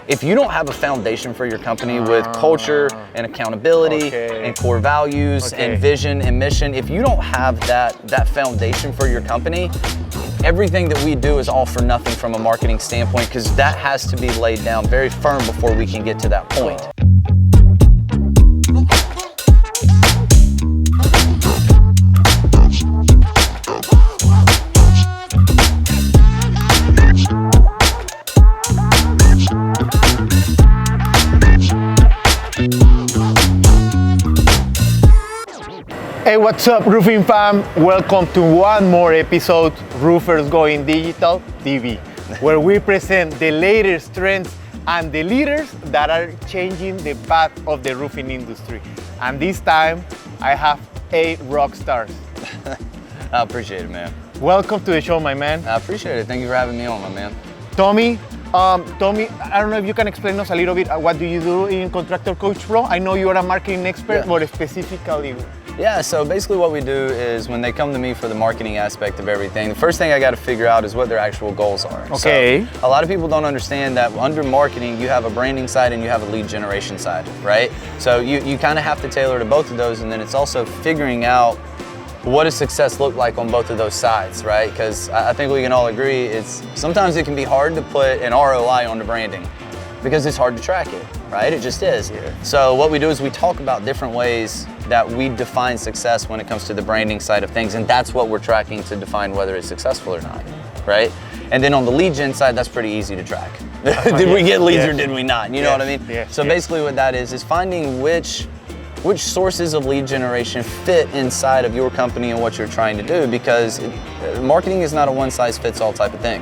if you don't have a foundation for your company with culture and accountability and core values and vision and mission, if you don't have that foundation for your company, everything that we do is all for nothing from a marketing standpoint, because that has to be laid down very firm before we can get to that point. Hey, what's up, roofing fam? Welcome to one more episode, Roofers Going Digital TV, where we present the latest trends and the leaders that are changing the path of the roofing industry. And this time, I have 8 rock stars. I appreciate it, man. Welcome to the show, my man. I appreciate it. Thank you for having me on, my man. Tommy, I don't know if you can explain us a little bit, what do you do in Contractor Coach Pro? I know you are a marketing expert, but specifically. Yeah, so basically what we do is when they come to me for the marketing aspect of everything, the first thing I got to figure out is what their actual goals are. Okay. So a lot of people don't understand that under marketing, you have a branding side and you have a lead generation side, right? So you kind of have to tailor to both of those, and then it's also figuring out what does success look like on both of those sides, right? Because I think we can all agree, sometimes it can be hard to put an ROI on the branding because it's hard to track it, right? It just is. Yeah. So what we do is we talk about different ways that we define success when it comes to the branding side of things, and that's what we're tracking to define whether it's successful or not, right? And then on the lead gen side, that's pretty easy to track. Did we get leads or did we not? You know what I mean? So basically what that is finding which sources of lead generation fit inside of your company and what you're trying to do, because marketing is not a one-size-fits-all type of thing.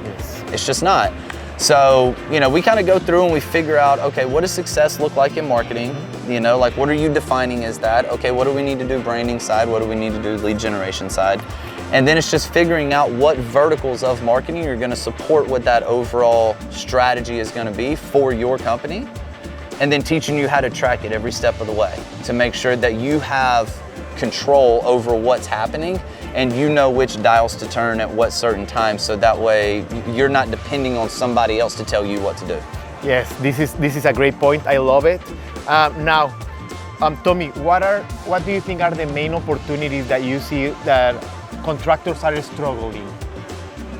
It's just not. So, we kind of go through and we figure out, okay, what does success look like in marketing? Like what are you defining as that? Okay, what do we need to do branding side? What do we need to do lead generation side? And then it's just figuring out what verticals of marketing are going to support what that overall strategy is going to be for your company. And then teaching you how to track it every step of the way to make sure that you have control over what's happening and you know which dials to turn at what certain times, so that way you're not depending on somebody else to tell you what to do. Yes, this is a great point. I love it. Now, Tommy, what do you think are the main opportunities that you see that contractors are struggling?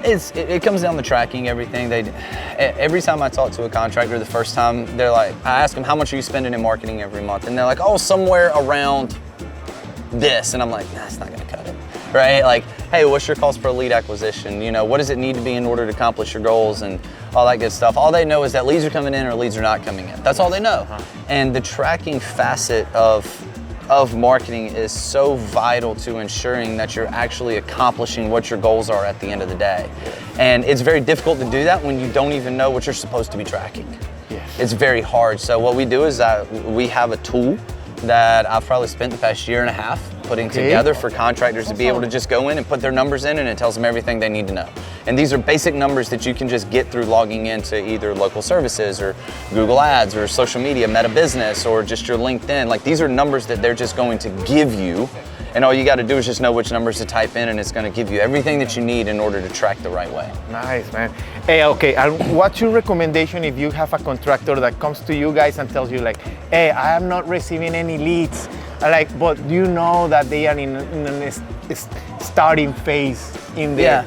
It comes down to tracking everything. Every time I talk to a contractor, the first time they're like, I ask them, how much are you spending in marketing every month? And they're like, oh, somewhere around this. And I'm like, that's not gonna cut it, right? Like, hey, what's your cost per lead acquisition? What does it need to be in order to accomplish your goals and all that good stuff? All they know is that leads are coming in or leads are not coming in. That's all they know. And the tracking facet of marketing is so vital to ensuring that you're actually accomplishing what your goals are at the end of the day. And it's very difficult to do that when you don't even know what you're supposed to be tracking. It's very hard. So what we do is we have a tool that I've probably spent the past year and a half putting together for contractors to be able to just go in and put their numbers in, and it tells them everything they need to know. And these are basic numbers that you can just get through logging into either local services or Google Ads or social media, Meta Business, or just your LinkedIn. Like, these are numbers that they're just going to give you, and all you got to do is just know which numbers to type in, and it's going to give you everything that you need in order to track the right way. Nice, man. Hey, okay, and what's your recommendation if you have a contractor that comes to you guys and tells you like, hey, I am not receiving any leads, but you know that they are in a starting phase in there?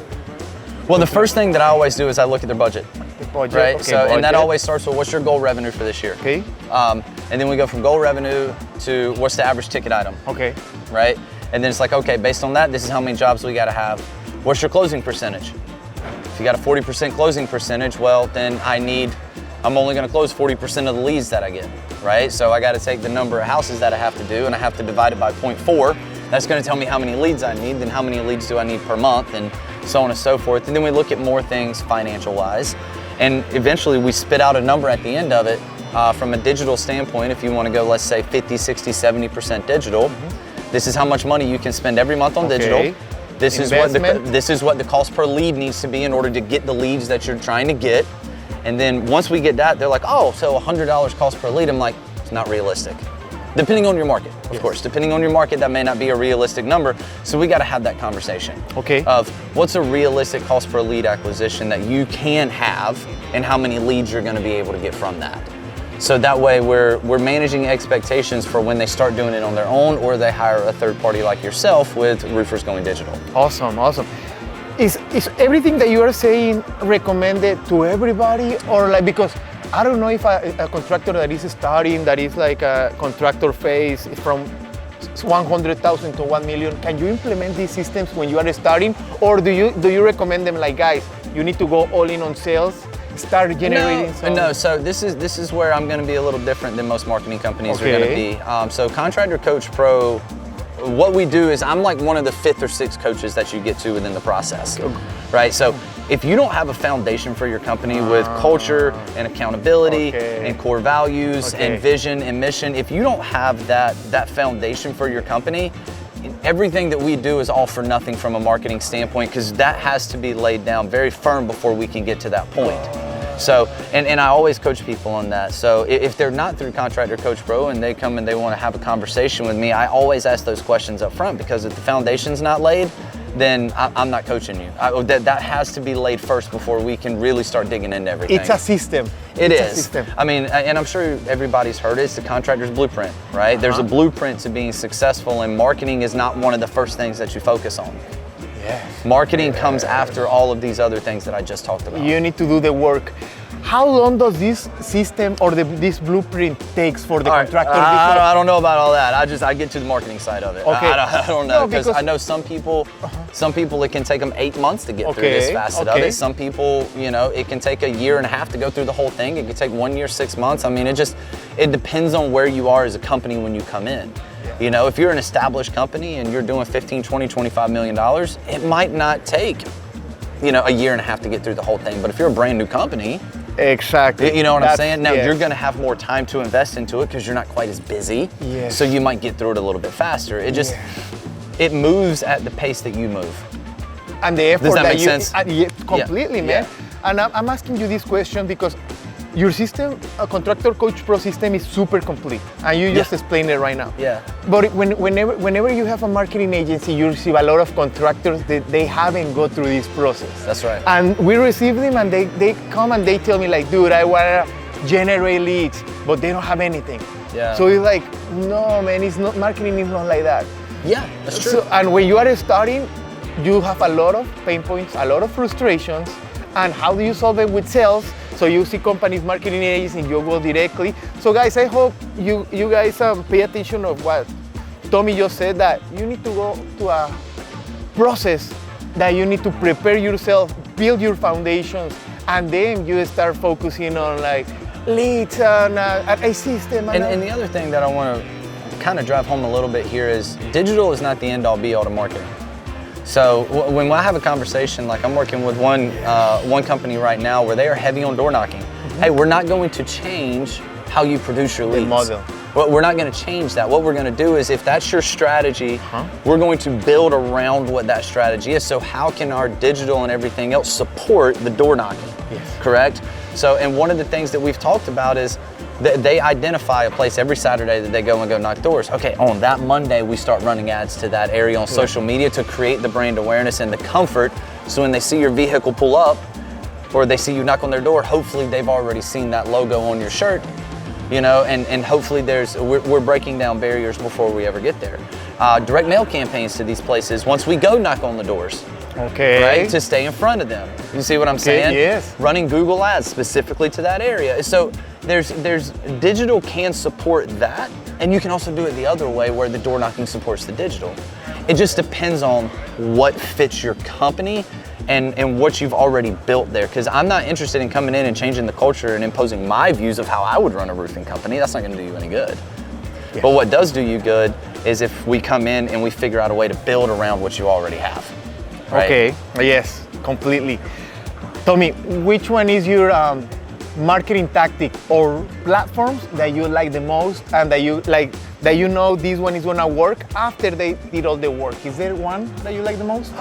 Well, the first thing that I always do is I look at their budget. The budget, right? Okay, budget. And that always starts with what's your goal revenue for this year? Okay. And then we go from goal revenue to what's the average ticket item? Okay. Right? And then it's like, okay, based on that, this is how many jobs we got to have. What's your closing percentage? If you got a 40% closing percentage, well, then I'm only going to close 40% of the leads that I get, right? So I got to take the number of houses that I have to do, and I have to divide it by 0.4. That's going to tell me how many leads I need, then how many leads do I need per month, and so on and so forth. And then we look at more things financial-wise, and eventually we spit out a number at the end of it. From a digital standpoint, if you want to go, let's say 50, 60, 70% digital, this is how much money you can spend every month on digital. This is what the cost per lead needs to be in order to get the leads that you're trying to get. And then once we get that, they're like, oh, so $100 cost per lead. I'm like, it's not realistic. Depending on your market, of course. Depending on your market, that may not be a realistic number. So we got to have that conversation. Okay. Of what's a realistic cost per lead acquisition that you can have, and how many leads you're going to be able to get from that. So that way we're managing expectations for when they start doing it on their own, or they hire a third party like yourself with Roofers Going Digital. Awesome. Is everything that you are saying recommended to everybody, or like, because I don't know if a contractor that is starting, that is like a contractor phase from 100,000 to 1 million, can you implement these systems when you are starting, or do you recommend them like, guys, you need to go all in on sales, start generating some? No, so this is where I'm going to be a little different than most marketing companies are going to be. So Contractor Coach Pro, what we do is I'm like one of the 5th or 6th coaches that you get to within the process, right? So if you don't have a foundation for your company with culture and accountability and core values and vision and mission, if you don't have that foundation for your company, everything that we do is all for nothing from a marketing standpoint, because that has to be laid down very firm before we can get to that point. So, and I always coach people on that. So if they're not through Contractor Coach Pro and they come and they want to have a conversation with me, I always ask those questions up front, because if the foundation's not laid, then I'm not coaching you. That has to be laid first before we can really start digging into everything. It's a system. It is. I mean, and I'm sure everybody's heard it, it's the contractor's blueprint, right? There's a blueprint to being successful, and marketing is not one of the first things that you focus on. Yes. Marketing comes after all of these other things that I just talked about. You need to do the work. How long does this system or this blueprint takes for the contractor? I don't know about all that. I get to the marketing side of it. Okay. I don't know, because I know some people it can take them 8 months to get through this facet of it. Some people, it can take 1.5 years to go through the whole thing. It can take 1 year, 6 months. I mean, it depends on where you are as a company when you come in. If you're an established company and you're doing 15, 20, 25 million dollars, it might not take, 1.5 years to get through the whole thing. But if you're a brand new company, exactly. You know what I'm saying? Now you're going to have more time to invest into it because you're not quite as busy. Yes. So you might get through it a little bit faster. It moves at the pace that you move. And the effort Does that make sense? Completely, man. And I'm asking you this question because your system, a Contractor Coach Pro system, is super complete, and you just explained it right now. Yeah. But whenever you have a marketing agency, you receive a lot of contractors that they haven't go through this process. That's right. And we receive them, and they come and they tell me like, dude, I want to generate leads, but they don't have anything. Yeah. So it's like, no, man, it's not, marketing is not like that. Yeah, that's true. So, and when you are starting, you have a lot of pain points, a lot of frustrations, and how do you solve it with sales? So you see companies, marketing agencies, you go directly. So guys, I hope you guys pay attention of what Tommy just said, that you need to go to a process that you need to prepare yourself, build your foundations, and then you start focusing on like leads and a system. And the other thing that I want to kind of drive home a little bit here is digital is not the end all be all to marketing. So when I have a conversation, like I'm working with one company right now where they are heavy on door knocking. Hey, we're not going to change how you produce your leads. The model. Well, we're not going to change that. What we're going to do is, if that's your strategy, we're going to build around what that strategy is. So how can our digital and everything else support the door knocking? Yes. Correct? So, and one of the things that we've talked about is they identify a place every Saturday that they go knock doors. Okay, on that Monday, we start running ads to that area on social media to create the brand awareness and the comfort. So when they see your vehicle pull up, or they see you knock on their door, hopefully they've already seen that logo on your shirt, and hopefully we're breaking down barriers before we ever get there. Direct mail campaigns to these places once we go knock on the doors. Okay. Right? To stay in front of them. You see what I'm saying? Yes. Running Google ads specifically to that area. So there's digital can support that, and you can also do it the other way where the door knocking supports the digital. It just depends on what fits your company and what you've already built there. Because I'm not interested in coming in and changing the culture and imposing my views of how I would run a roofing company. That's not going to do you any good. Yeah. But what does do you good is if we come in and we figure out a way to build around what you already have. Right? Okay, yes, completely. Tommy, which one is your marketing tactic or platforms that you like the most, and that you like, that you know this one is gonna work after they did all the work? Is there one that you like the most?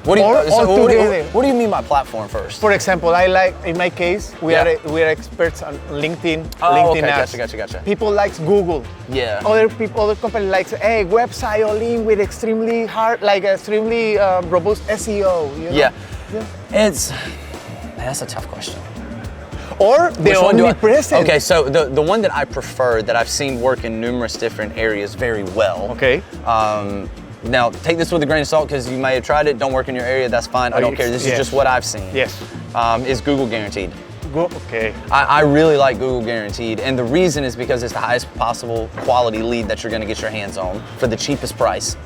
What do you, Or so all together. what do you mean by platform first? For example, in my case, we are experts on LinkedIn. Oh, LinkedIn okay, ads. gotcha. People likes Google. Yeah. Other company likes, hey, website all in with extremely robust SEO. You know? Yeah. That's a tough question. Or the omnipresent. Okay, so the one that I prefer, that I've seen work in numerous different areas very well. Okay. Now, take this with a grain of salt because you may have tried it, don't work in your area, that's fine, I don't care. This is just what I've seen. Yes. Is Google Guaranteed. Okay. I really like Google Guaranteed, and the reason is because it's the highest possible quality lead that you're gonna get your hands on for the cheapest price.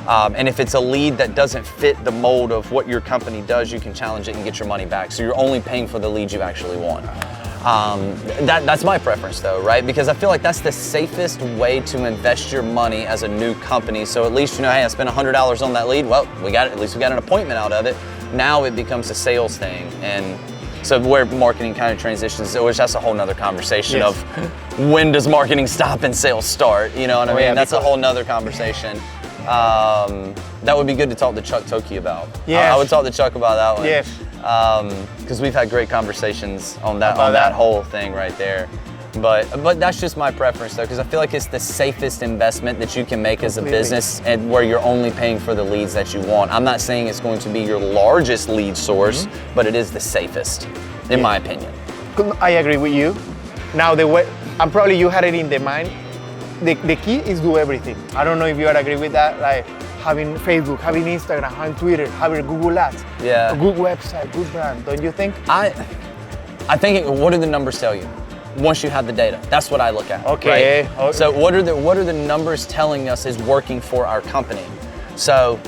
And if it's a lead that doesn't fit the mold of what your company does, you can challenge it and get your money back. So you're only paying for the lead you actually want. That's my preference though, right? Because I feel like that's the safest way to invest your money as a new company. So at least, hey, I spent $100 on that lead. Well, at least we got an appointment out of it. Now it becomes a sales thing. And so where marketing kind of transitions, which that's a whole nother conversation of when does marketing stop and sales start? You know what I mean? That's a whole nother conversation. That would be good to talk to Chuck Toki about. Yeah, I would talk to Chuck about that one. Yes. Because we've had great conversations on that whole thing right there. But that's just my preference though, because I feel like it's the safest investment that you can make as a business, and where you're only paying for the leads that you want. I'm not saying it's going to be your largest lead source, but it is the safest, in my opinion. I agree with you. Now and probably you had it in the mind. The key is do everything. I don't know if you agree with that, like having Facebook, having Instagram, having Twitter, having Google Ads, a good website, good brand, don't you think? I think, what do the numbers tell you? Once you have the data, that's what I look at. Okay. Right? Okay. So what are the numbers telling us is working for our company? So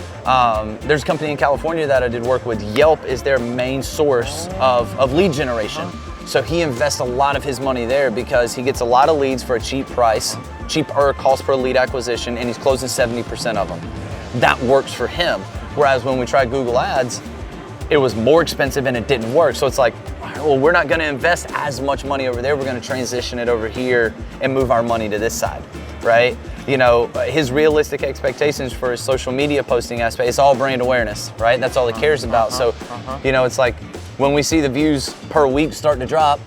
there's a company in California that I did work with. Yelp is their main source of lead generation. So he invests a lot of his money there because he gets a lot of leads for a cheap price, cheaper cost per lead acquisition, and he's closing 70% of them. That works for him. Whereas when we tried Google Ads, it was more expensive and it didn't work. So it's like, well, we're not gonna invest as much money over there. We're gonna transition it over here and move our money to this side, right? You know, his realistic expectations for his social media posting aspect, it's all brand awareness, right? That's all he cares about. So, you know, it's like when we see the views per week start to drop,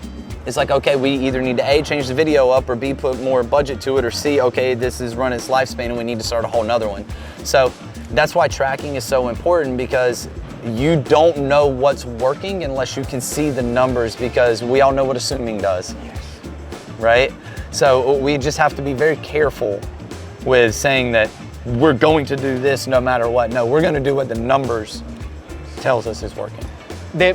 it's like, okay, we either need to A, change the video up, or B, put more budget to it, or C, okay, this is run its lifespan and we need to start a whole nother one. So that's why tracking is so important, because you don't know what's working unless you can see the numbers, because we all know what assuming does, right? So we just have to be very careful with saying that we're going to do this no matter what. No, we're going to do what the numbers tells us is working. The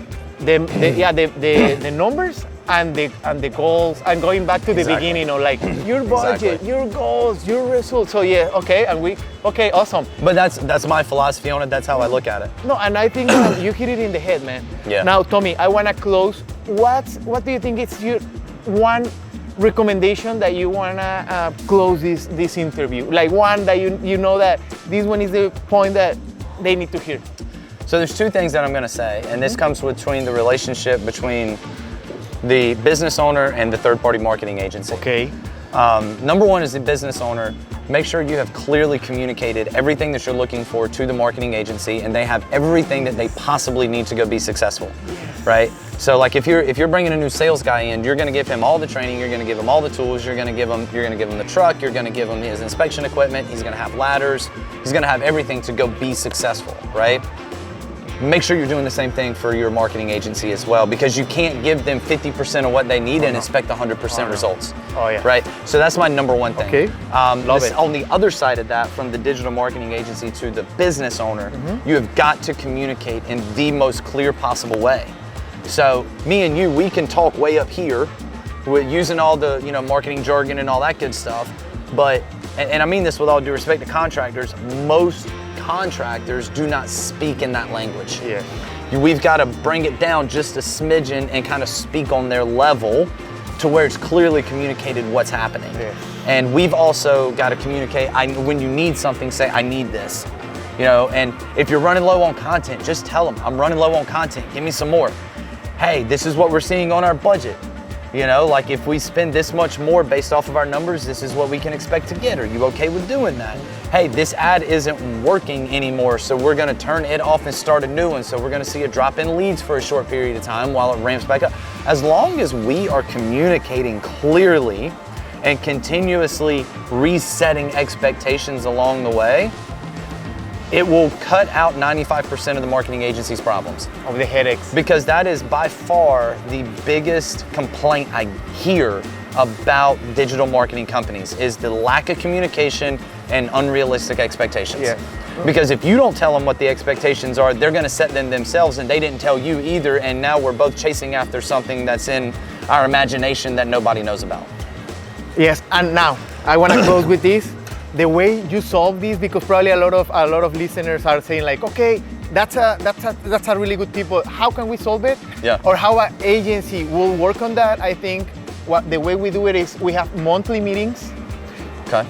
numbers and the goals, and going back to the beginning, like your budget, your goals, your results. So okay, awesome. But that's my philosophy on it. That's how I look at it. No, and I think you hit it in the head, man. Yeah. Now, Tommy, I want to close. What do you think is your one recommendation that you want to close this interview? Like one that you know that this one is the point that they need to hear. So there's two things that I'm going to say, and this comes between the relationship between the business owner and the third-party marketing agency. Okay. Number one is the business owner. Make sure you have clearly communicated everything that you're looking for to the marketing agency, and they have everything that they possibly need to go be successful, right? So like if you're bringing a new sales guy in, you're going to give him all the training, you're going to give him all the tools, you're going to give him the truck, you're going to give him his inspection equipment, he's going to have ladders, he's going to have everything to go be successful, right? Make sure you're doing the same thing for your marketing agency as well, because you can't give them 50% of what they need and expect 100% results. Oh yeah. Right? So that's my number one thing. Okay. Love it. On the other side of that, from the digital marketing agency to the business owner, you have got to communicate in the most clear possible way. So me and you, we can talk way up here with using all the marketing jargon and all that good stuff, but, and I mean this with all due respect to contractors, most contractors do not speak in that language. Yeah. We've got to bring it down just a smidgen and kind of speak on their level to where it's clearly communicated what's happening. Yeah. And we've also got to communicate, when you need something, say, I need this. And if you're running low on content, just tell them, I'm running low on content, give me some more. Hey, this is what we're seeing on our budget. You know, like if we spend this much more based off of our numbers, this is what we can expect to get. Are you okay with doing that? Hey, this ad isn't working anymore, so we're gonna turn it off and start a new one. So we're gonna see a drop in leads for a short period of time while it ramps back up. As long as we are communicating clearly and continuously resetting expectations along the way, it will cut out 95% of the marketing agency's problems. Of the headaches. Because that is by far the biggest complaint I hear about digital marketing companies is the lack of communication and unrealistic expectations. Yeah. Because if you don't tell them what the expectations are, they're gonna set them themselves and they didn't tell you either, and now we're both chasing after something that's in our imagination that nobody knows about. Yes, and now I want to close with this. The way you solve this, because probably a lot of listeners are saying like, okay, that's a really good tip, but how can we solve it? Yeah. Or how an agency will work on that? I think the way we do it is we have monthly meetings. Okay.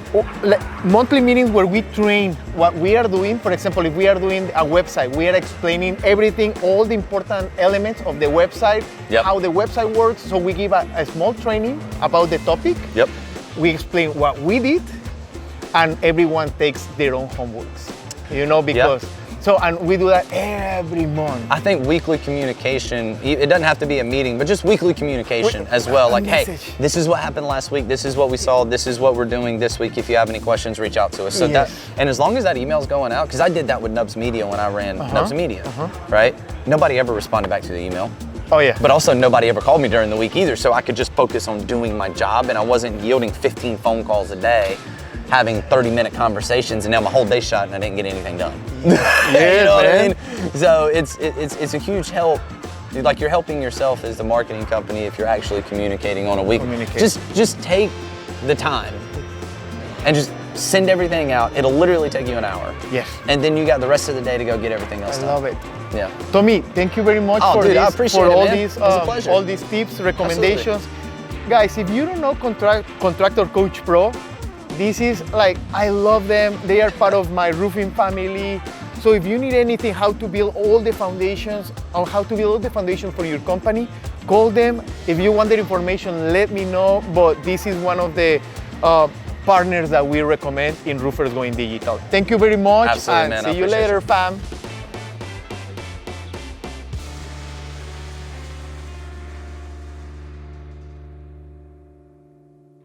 Monthly meetings where we train what we are doing. For example, if we are doing a website, we are explaining everything, all the important elements of the website, Yep. how the website works. So we give a small training about the topic. Yep. We explain what we did, and everyone takes their own homeworks, you know, because, so, and we do that every month. I think weekly communication, it doesn't have to be a meeting, but just weekly communication as well. Like, hey, this is what happened last week, this is what we saw, this is what we're doing this week. If you have any questions, reach out to us. So Yes. and as long as that email's going out, because I did that with Nubs Media when I ran Nubs Media, right? Nobody ever responded back to the email. Oh yeah. But also nobody ever called me during the week either, so I could just focus on doing my job, and I wasn't yielding 15 phone calls a day, having 30-minute conversations, and now my whole day shot and I didn't get anything done. Yeah, you know what I man. mean? So it's a huge help. Like, you're helping yourself as the marketing company if you're actually communicating on a week. Just take the time and just send everything out. It'll literally take you an hour. Yes. And then you got the rest of the day to go get everything else I done. love it. Yeah. Tommy, thank you very much for dude, I this, appreciate for it, all man. these It was a pleasure. all these tips, recommendations. Guys, if you don't know Contractor Coach Pro, this is like, I love them. They are part of my roofing family. So if you need anything, how to build all the foundations, or how to build all the foundations for your company, call them. If you want their information, let me know. But this is one of the partners that we recommend in Roofers Going Digital. Thank you very much. Absolutely, and man. see you later, fam.